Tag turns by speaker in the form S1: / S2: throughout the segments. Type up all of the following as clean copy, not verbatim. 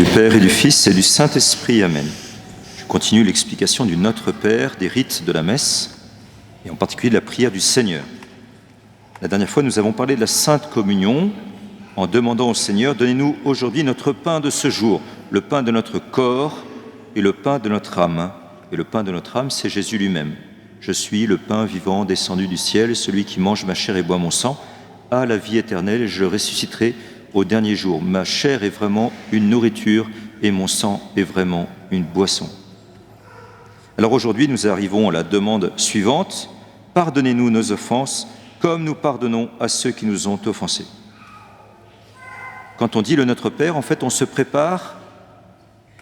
S1: du Père et du Fils et du Saint-Esprit. Amen. Je continue l'explication du Notre Père, des rites de la messe, et en particulier de la prière du Seigneur. La dernière fois, nous avons parlé de la Sainte Communion en demandant au Seigneur « Donnez-nous aujourd'hui notre pain de ce jour, le pain de notre corps et le pain de notre âme. » Et le pain de notre âme, c'est Jésus lui-même. « Je suis le pain vivant descendu du ciel, et celui qui mange ma chair et boit mon sang a la vie éternelle, et je le ressusciterai au dernier jour. Ma chair est vraiment une nourriture et mon sang est vraiment une boisson. » Alors aujourd'hui, nous arrivons à la demande suivante. Pardonnez-nous nos offenses, comme nous pardonnons à ceux qui nous ont offensés. Quand on dit le Notre Père, en fait, on se prépare,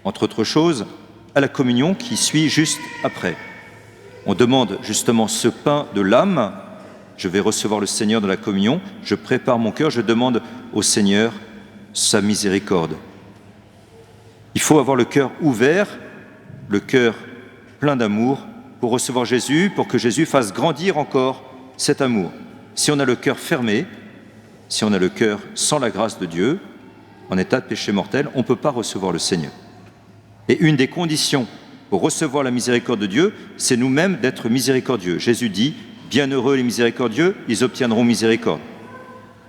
S1: entre autres choses, à la communion qui suit juste après. On demande justement ce pain de l'âme. Je vais recevoir le Seigneur dans la communion, je prépare mon cœur, je demande au Seigneur sa miséricorde. Il faut avoir le cœur ouvert, le cœur plein d'amour pour recevoir Jésus, pour que Jésus fasse grandir encore cet amour. Si on a le cœur fermé, si on a le cœur sans la grâce de Dieu, en état de péché mortel, on ne peut pas recevoir le Seigneur. Et une des conditions pour recevoir la miséricorde de Dieu, c'est nous-mêmes d'être miséricordieux. Jésus dit « Bienheureux les miséricordieux, ils obtiendront miséricorde ».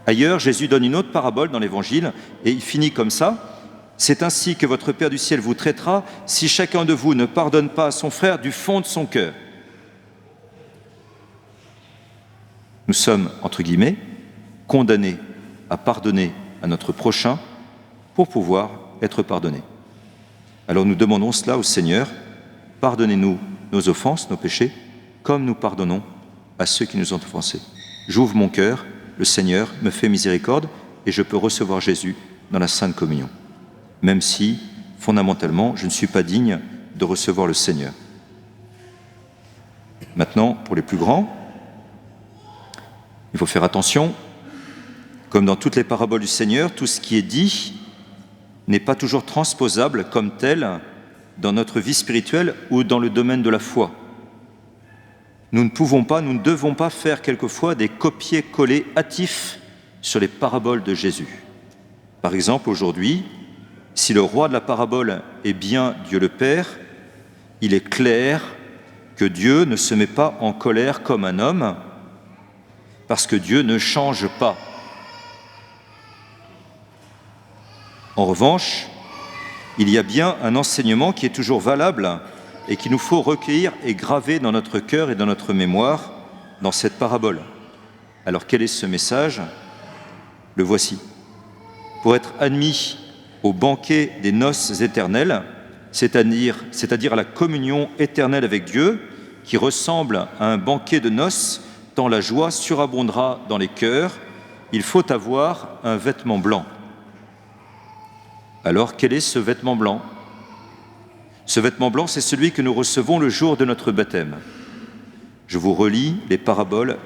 S1: Ailleurs, Jésus donne une autre parabole dans l'Évangile, et il finit comme ça. « C'est ainsi que votre Père du ciel vous traitera, si chacun de vous ne pardonne pas à son frère du fond de son cœur. » Nous sommes, entre guillemets, condamnés à pardonner à notre prochain pour pouvoir être pardonnés. Alors nous demandons cela au Seigneur, pardonnez-nous nos offenses, nos péchés, comme nous pardonnons à ceux qui nous ont offensés. J'ouvre mon cœur, le Seigneur me fait miséricorde et je peux recevoir Jésus dans la Sainte Communion, même si, fondamentalement, je ne suis pas digne de recevoir le Seigneur. Maintenant, pour les plus grands, il faut faire attention. Comme dans toutes les paraboles du Seigneur, tout ce qui est dit n'est pas toujours transposable comme tel dans notre vie spirituelle ou dans le domaine de la foi. Nous ne devons pas faire quelquefois des copier-coller hâtifs sur les paraboles de Jésus. Par exemple, aujourd'hui, si le roi de la parabole est bien Dieu le Père, il est clair que Dieu ne se met pas en colère comme un homme, parce que Dieu ne change pas. En revanche, il y a bien un enseignement qui est toujours valable et qu'il nous faut recueillir et graver dans notre cœur et dans notre mémoire dans cette parabole. Alors quel est ce message ? Le voici. Pour être admis au banquet des noces éternelles, c'est-à-dire à la communion éternelle avec Dieu, qui ressemble à un banquet de noces, tant la joie surabondera dans les cœurs, il faut avoir un vêtement blanc. Alors, quel est ce vêtement blanc ? Ce vêtement blanc, c'est celui que nous recevons le jour de notre baptême. Je vous relis les paroles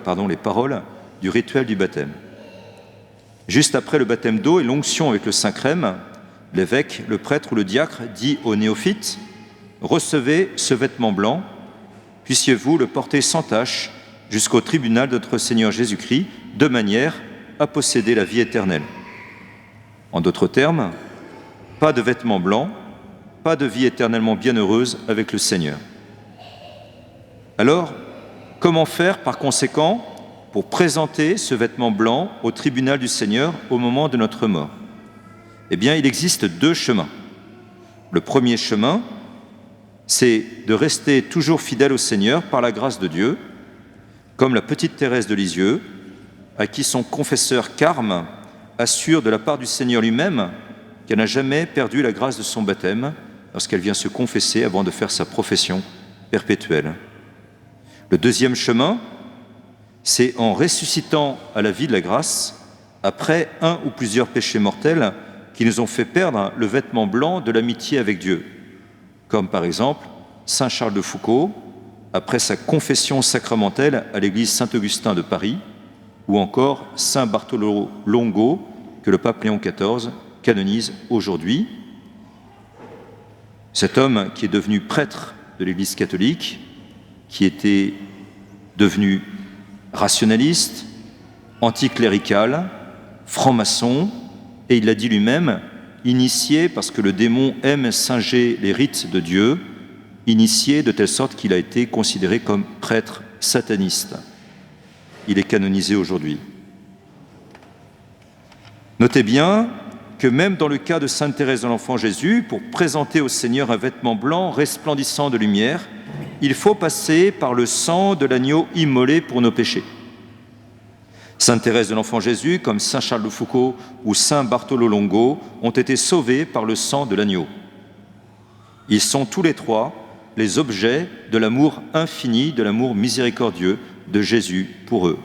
S1: du rituel du baptême. Juste après le baptême d'eau et l'onction avec le Saint-Crème, l'évêque, le prêtre ou le diacre dit aux néophytes « Recevez ce vêtement blanc, puissiez-vous le porter sans tache jusqu'au tribunal de notre Seigneur Jésus-Christ, de manière à posséder la vie éternelle. » En d'autres termes, pas de vêtements blancs, pas de vie éternellement bienheureuse avec le Seigneur. Alors, comment faire par conséquent pour présenter ce vêtement blanc au tribunal du Seigneur au moment de notre mort ? Eh bien, il existe deux chemins. Le premier chemin, c'est de rester toujours fidèle au Seigneur par la grâce de Dieu, comme la petite Thérèse de Lisieux, à qui son confesseur Carme assure de la part du Seigneur lui-même qu'elle n'a jamais perdu la grâce de son baptême lorsqu'elle vient se confesser avant de faire sa profession perpétuelle. Le deuxième chemin, c'est en ressuscitant à la vie de la grâce, après un ou plusieurs péchés mortels qui nous ont fait perdre le vêtement blanc de l'amitié avec Dieu, comme par exemple saint Charles de Foucauld, après sa confession sacramentelle à l'église Saint-Augustin de Paris, ou encore saint Bartolo Longo, que le pape Léon XIV canonise aujourd'hui. Cet homme qui est devenu prêtre de l'Église catholique, qui était devenu rationaliste, anticlérical, franc-maçon, et il l'a dit lui-même, initié parce que le démon aime singer les rites de Dieu, initié de telle sorte qu'il a été considéré comme prêtre sataniste. Il est canonisé aujourd'hui. Notez bien que même dans le cas de Sainte Thérèse de l'Enfant Jésus, pour présenter au Seigneur un vêtement blanc resplendissant de lumière, il faut passer par le sang de l'agneau immolé pour nos péchés. Sainte Thérèse de l'Enfant Jésus, comme Saint Charles de Foucauld ou Saint Bartolo Longo, ont été sauvés par le sang de l'agneau. Ils sont tous les trois les objets de l'amour infini, de l'amour miséricordieux de Jésus pour eux.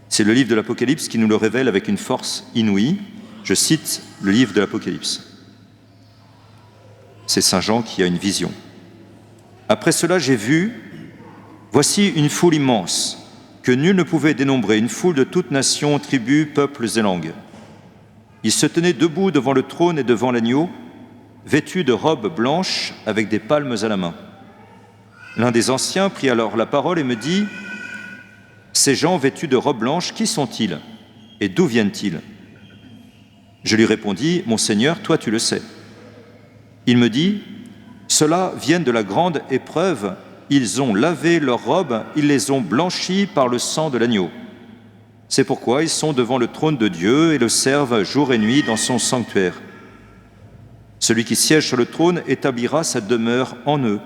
S1: C'est le livre de l'Apocalypse qui nous le révèle avec une force inouïe. Je cite le livre de l'Apocalypse. C'est Saint Jean qui a une vision. Après cela, j'ai vu, voici une foule immense, que nul ne pouvait dénombrer, une foule de toutes nations, tribus, peuples et langues. Ils se tenaient debout devant le trône et devant l'agneau, vêtus de robes blanches avec des palmes à la main. L'un des anciens prit alors la parole et me dit, « Ces gens vêtus de robes blanches, qui sont-ils et d'où viennent-ils » Je lui répondis, « Mon Seigneur, toi tu le sais. » Il me dit, « Ceux-là viennent de la grande épreuve. Ils ont lavé leurs robes, ils les ont blanchies par le sang de l'agneau. C'est pourquoi ils sont devant le trône de Dieu et le servent jour et nuit dans son sanctuaire. Celui qui siège sur le trône établira sa demeure en eux.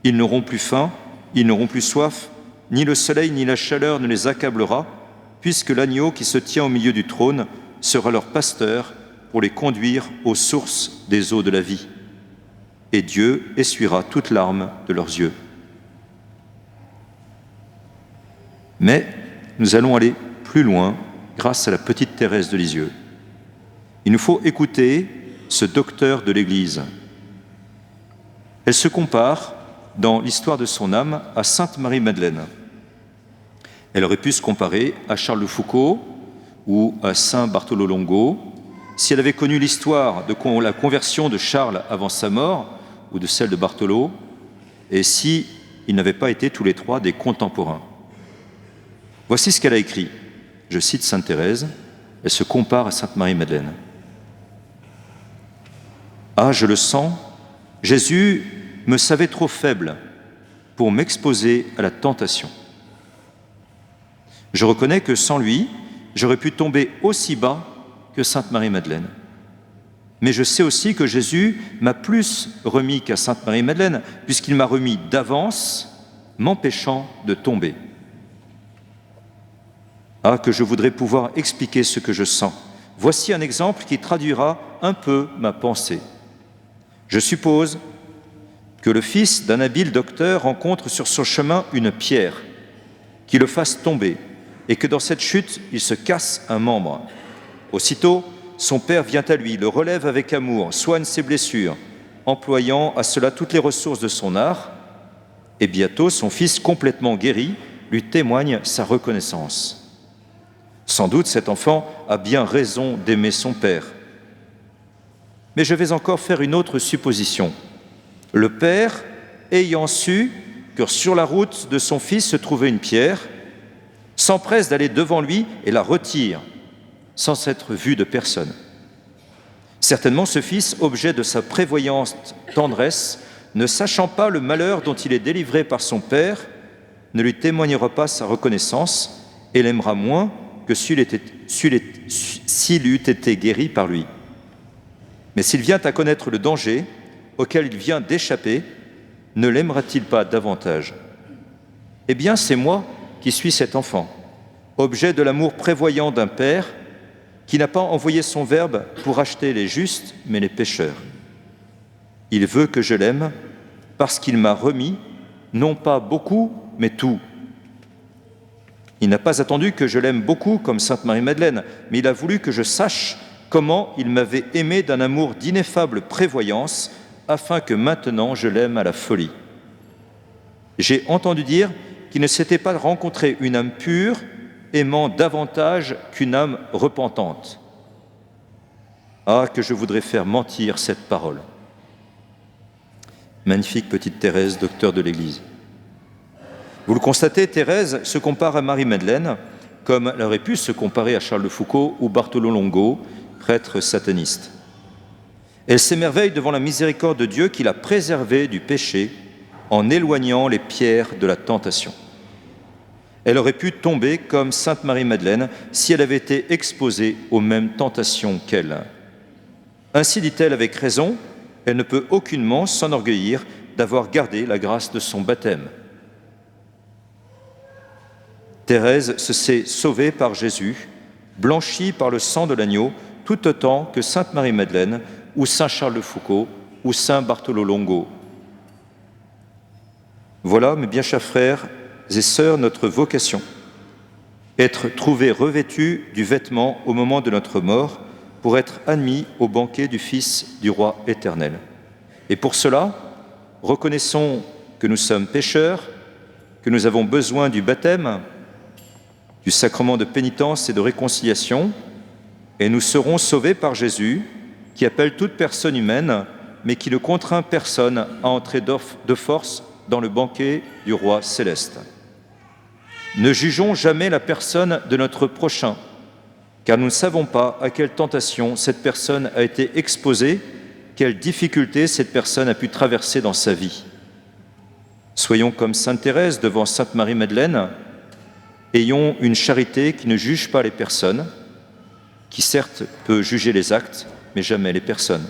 S1: Ils n'auront plus faim, ils n'auront plus soif, ni le soleil ni la chaleur ne les accablera, puisque l'agneau qui se tient au milieu du trône sera leur pasteur pour les conduire aux sources des eaux de la vie. Et Dieu essuiera toute larme de leurs yeux. » Mais nous allons aller plus loin grâce à la petite Thérèse de Lisieux. Il nous faut écouter ce docteur de l'Église. Elle se compare, dans l'histoire de son âme, à Sainte Marie-Madeleine. Elle aurait pu se comparer à Charles de Foucauld ou à Saint Bartolo Longo, si elle avait connu l'histoire de la conversion de Charles avant sa mort, ou de celle de Bartolo, et si ils n'avaient pas été tous les trois des contemporains. Voici ce qu'elle a écrit. Je cite Sainte Thérèse, elle se compare à Sainte Marie-Madeleine. « Ah, je le sens, Jésus me savait trop faible pour m'exposer à la tentation. Je reconnais que sans lui, j'aurais pu tomber aussi bas que Sainte Marie-Madeleine. Mais je sais aussi que Jésus m'a plus remis qu'à Sainte Marie-Madeleine, puisqu'il m'a remis d'avance, m'empêchant de tomber. Ah, que je voudrais pouvoir expliquer ce que je sens. Voici un exemple qui traduira un peu ma pensée. Je suppose que le fils d'un habile docteur rencontre sur son chemin une pierre qui le fasse tomber et que dans cette chute, il se casse un membre. Aussitôt, son père vient à lui, le relève avec amour, soigne ses blessures, employant à cela toutes les ressources de son art, et bientôt son fils complètement guéri lui témoigne sa reconnaissance. Sans doute cet enfant a bien raison d'aimer son père. Mais je vais encore faire une autre supposition. Le père, ayant su que sur la route de son fils se trouvait une pierre, s'empresse d'aller devant lui et la retire, sans être vu de personne. Certainement ce fils, objet de sa prévoyante tendresse, ne sachant pas le malheur dont il est délivré par son père, ne lui témoignera pas sa reconnaissance et l'aimera moins que s'il eût été guéri par lui. Mais s'il vient à connaître le danger auquel il vient d'échapper, ne l'aimera-t-il pas davantage? Eh bien, c'est moi qui suis cet enfant, objet de l'amour prévoyant d'un père qui n'a pas envoyé son Verbe pour acheter les justes, mais les pécheurs. Il veut que je l'aime parce qu'il m'a remis, non pas beaucoup, mais tout. Il n'a pas attendu que je l'aime beaucoup comme Sainte Marie-Madeleine, mais il a voulu que je sache comment il m'avait aimé d'un amour d'ineffable prévoyance, afin que maintenant je l'aime à la folie. J'ai entendu dire qu'il ne s'était pas rencontré une âme pure aimant davantage qu'une âme repentante. Ah, que je voudrais faire mentir cette parole. Magnifique petite Thérèse, docteur de l'Église. Vous le constatez, Thérèse se compare à Marie-Madeleine, comme elle aurait pu se comparer à Charles de Foucauld ou Bartolo Longo, prêtre sataniste. Elle s'émerveille devant la miséricorde de Dieu qui l'a préservée du péché en éloignant les pierres de la tentation. Elle aurait pu tomber comme Sainte Marie-Madeleine si elle avait été exposée aux mêmes tentations qu'elle. Ainsi dit-elle avec raison, elle ne peut aucunement s'enorgueillir d'avoir gardé la grâce de son baptême. Thérèse se sait sauvée par Jésus, blanchie par le sang de l'agneau, tout autant que Sainte Marie-Madeleine ou Saint Charles de Foucauld ou Saint Bartholo Longo. Voilà, mes bien chers frères et sœurs, notre vocation. Être trouvés revêtus du vêtement au moment de notre mort pour être admis au banquet du Fils du Roi éternel. Et pour cela, reconnaissons que nous sommes pécheurs, que nous avons besoin du baptême, du sacrement de pénitence et de réconciliation, et nous serons sauvés par Jésus, qui appelle toute personne humaine, mais qui ne contraint personne à entrer de force dans le banquet du Roi céleste. Ne jugeons jamais la personne de notre prochain, car nous ne savons pas à quelle tentation cette personne a été exposée, quelles difficultés cette personne a pu traverser dans sa vie. Soyons comme Sainte Thérèse devant Sainte Marie-Madeleine, ayons une charité qui ne juge pas les personnes, qui certes peut juger les actes, mais jamais les personnes.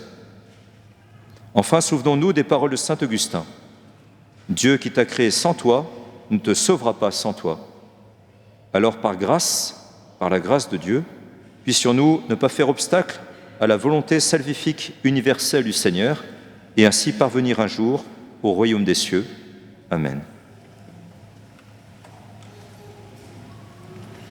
S1: Enfin, souvenons-nous des paroles de Saint Augustin. Dieu qui t'a créé sans toi ne te sauvera pas sans toi. Alors par grâce, par la grâce de Dieu, puissions-nous ne pas faire obstacle à la volonté salvifique universelle du Seigneur et ainsi parvenir un jour au royaume des cieux. Amen.